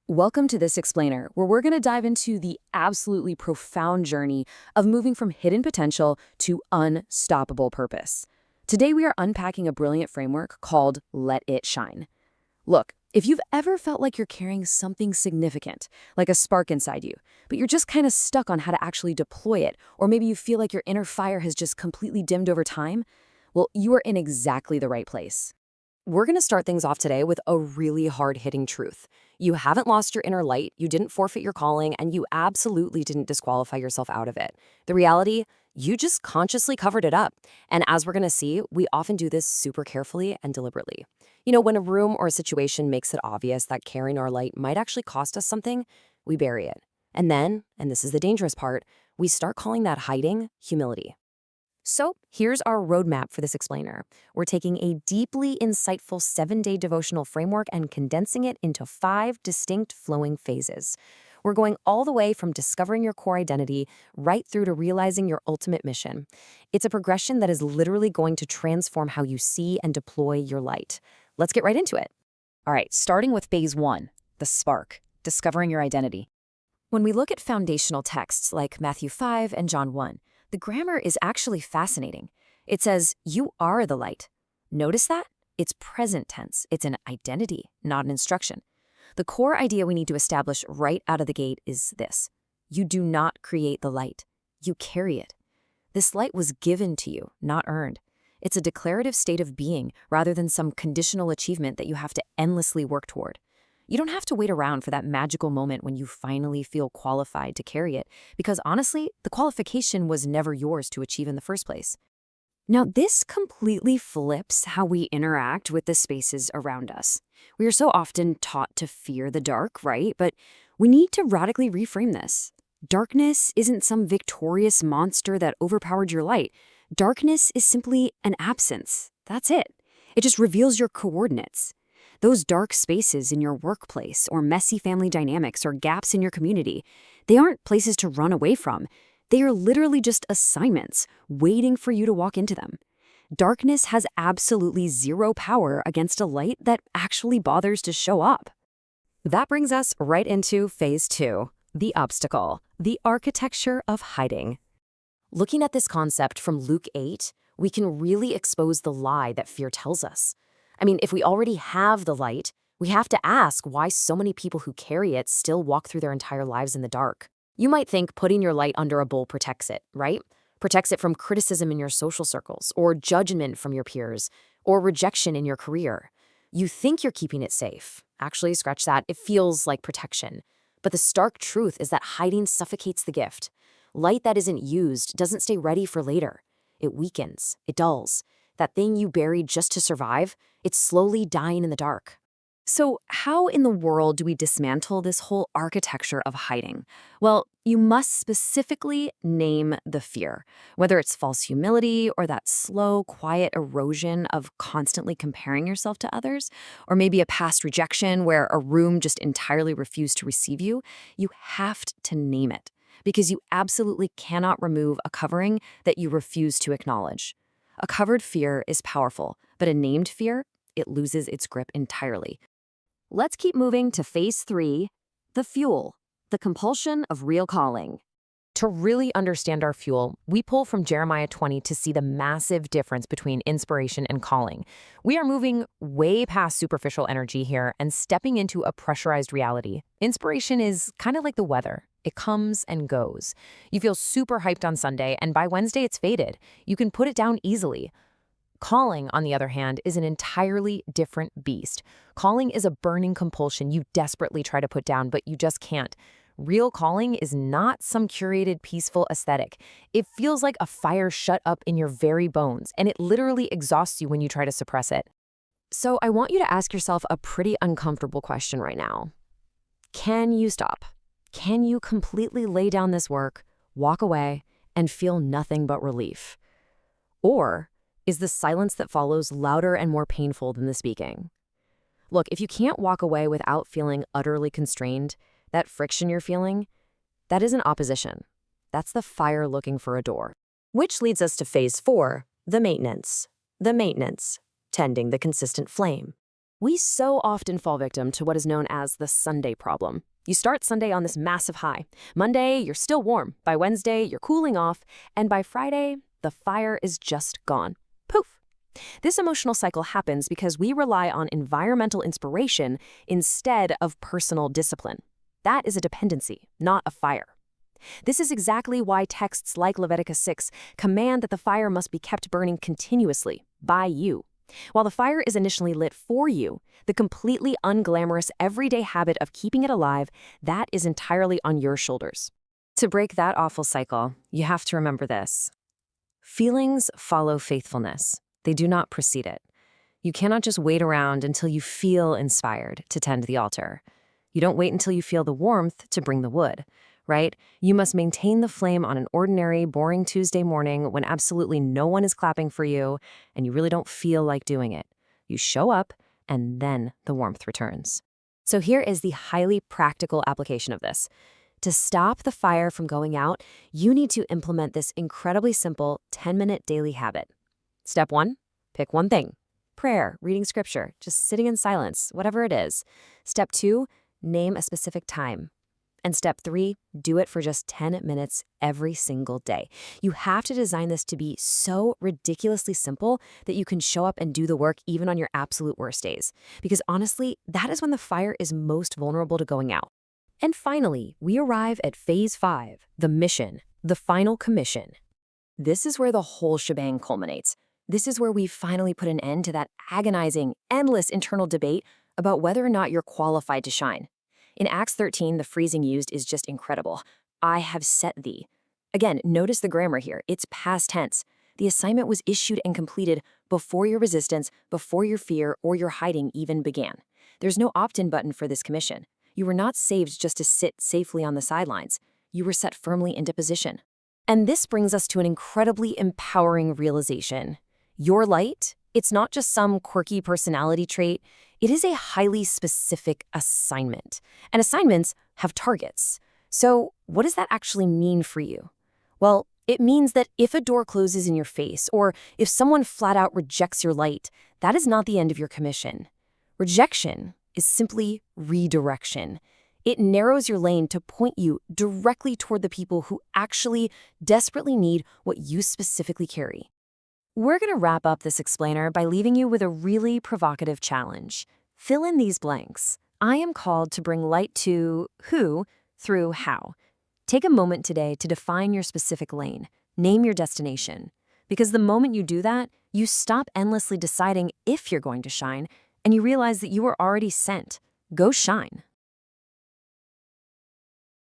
Welcome to this explainer, where we're going to dive into the absolutely profound journey of moving from hidden potential to unstoppable purpose. Today, we are unpacking a brilliant framework called Let It Shine. Look, if you've ever felt like you're carrying something significant, like a spark inside you, but you're just kind of stuck on how to actually deploy it, or maybe you feel like your inner fire has just completely dimmed over time, well, you are in exactly the right place. We're going to start things off today with a really hard-hitting truth. You haven't lost your inner light, you didn't forfeit your calling, and you absolutely didn't disqualify yourself out of it. The reality, you just consciously covered it up. And as we're going to see, we often do this super carefully and deliberately. When a room or a situation makes it obvious that carrying our light might actually cost us something, we bury it. And then, and this is the dangerous part, we start calling that hiding humility. So here's our roadmap for this explainer. We're taking a deeply insightful 7-day devotional framework and condensing it into 5 distinct flowing phases. We're going all the way from discovering your core identity right through to realizing your ultimate mission. It's a progression that is literally going to transform how you see and deploy your light. Let's get right into it. All right, starting with phase 1, the spark, discovering your identity. When we look at foundational texts like Matthew 5 and John 1, the grammar is actually fascinating. It says, "You are the light." Notice that? It's present tense. It's an identity, not an instruction. The core idea we need to establish right out of the gate is this. You do not create the light. You carry it. This light was given to you, not earned. It's a declarative state of being rather than some conditional achievement that you have to endlessly work toward. You don't have to wait around for that magical moment when you finally feel qualified to carry it, because honestly, the qualification was never yours to achieve in the first place. Now, this completely flips how we interact with the spaces around us. We are so often taught to fear the dark, right? But we need to radically reframe this. Darkness isn't some victorious monster that overpowered your light. Darkness is simply an absence. That's it. It just reveals your coordinates. Those dark spaces in your workplace or messy family dynamics or gaps in your community, they aren't places to run away from. They are literally just assignments waiting for you to walk into them. Darkness has absolutely zero power against a light that actually bothers to show up. That brings us right into phase 2, the obstacle, the architecture of hiding. Looking at this concept from Luke 8, we can really expose the lie that fear tells us. If we already have the light, we have to ask why so many people who carry it still walk through their entire lives in the dark. You might think putting your light under a bowl protects it, right? Protects it from criticism in your social circles, or judgment from your peers, or rejection in your career. You think you're keeping it safe. Actually, scratch that, it feels like protection. But the stark truth is that hiding suffocates the gift. Light that isn't used doesn't stay ready for later. It weakens, it dulls. That thing you buried just to survive, it's slowly dying in the dark. So how in the world do we dismantle this whole architecture of hiding? Well, you must specifically name the fear, whether it's false humility or that slow, quiet erosion of constantly comparing yourself to others, or maybe a past rejection where a room just entirely refused to receive you. You have to name it, because you absolutely cannot remove a covering that you refuse to acknowledge. A covered fear is powerful, but a named fear, it loses its grip entirely. Let's keep moving to phase 3, the fuel, the compulsion of real calling. To really understand our fuel, we pull from Jeremiah 20 to see the massive difference between inspiration and calling. We are moving way past superficial energy here and stepping into a pressurized reality. Inspiration is kind of like the weather. It comes and goes. You feel super hyped on Sunday, and by Wednesday it's faded. You can put it down easily. Calling, on the other hand, is an entirely different beast. Calling is a burning compulsion you desperately try to put down, but you just can't. Real calling is not some curated, peaceful aesthetic. It feels like a fire shut up in your very bones, and it literally exhausts you when you try to suppress it. So I want you to ask yourself a pretty uncomfortable question right now. Can you stop? Can you completely lay down this work, walk away, and feel nothing but relief? Or is the silence that follows louder and more painful than the speaking? Look, if you can't walk away without feeling utterly constrained, that friction you're feeling, that isn't opposition. That's the fire looking for a door. Which leads us to phase 4, the maintenance. The maintenance, tending the consistent flame. We so often fall victim to what is known as the Sunday problem. You start Sunday on this massive high. Monday, you're still warm. By Wednesday, you're cooling off. And by Friday, the fire is just gone. Poof. This emotional cycle happens because we rely on environmental inspiration instead of personal discipline. That is a dependency, not a fire. This is exactly why texts like Leviticus 6 command that the fire must be kept burning continuously by you. While the fire is initially lit for you, the completely unglamorous everyday habit of keeping it alive, that is entirely on your shoulders. To break that awful cycle, you have to remember this. Feelings follow faithfulness. They do not precede it. You cannot just wait around until you feel inspired to tend the altar. You don't wait until you feel the warmth to bring the wood, right? You must maintain the flame on an ordinary, boring Tuesday morning when absolutely no one is clapping for you and you really don't feel like doing it. You show up and then the warmth returns. So here is the highly practical application of this. To stop the fire from going out, you need to implement this incredibly simple 10-minute daily habit. Step 1, pick one thing. Prayer, reading scripture, just sitting in silence, whatever it is. Step 2, name a specific time. And step 3, do it for just 10 minutes every single day. You have to design this to be so ridiculously simple that you can show up and do the work even on your absolute worst days. Because honestly, that is when the fire is most vulnerable to going out. And finally, we arrive at phase 5, the mission, the final commission. This is where the whole shebang culminates. This is where we finally put an end to that agonizing, endless internal debate about whether or not you're qualified to shine. In Acts 13, the phrasing used is just incredible. I have set thee. Again, notice the grammar here. It's past tense. The assignment was issued and completed before your resistance, before your fear, or your hiding even began. There's no opt-in button for this commission. You were not saved just to sit safely on the sidelines. You were set firmly into position. And this brings us to an incredibly empowering realization. Your light, it's not just some quirky personality trait. It is a highly specific assignment. And assignments have targets. So what does that actually mean for you? Well, it means that if a door closes in your face, or if someone flat out rejects your light, that is not the end of your commission. Rejection is simply redirection. It narrows your lane to point you directly toward the people who actually desperately need what you specifically carry. We're going to wrap up this explainer by leaving you with a really provocative challenge. Fill in these blanks. I am called to bring light to who through how. Take a moment today to define your specific lane. Name your destination. Because the moment you do that, you stop endlessly deciding if you're going to shine, and you realize that you are already sent. Go shine.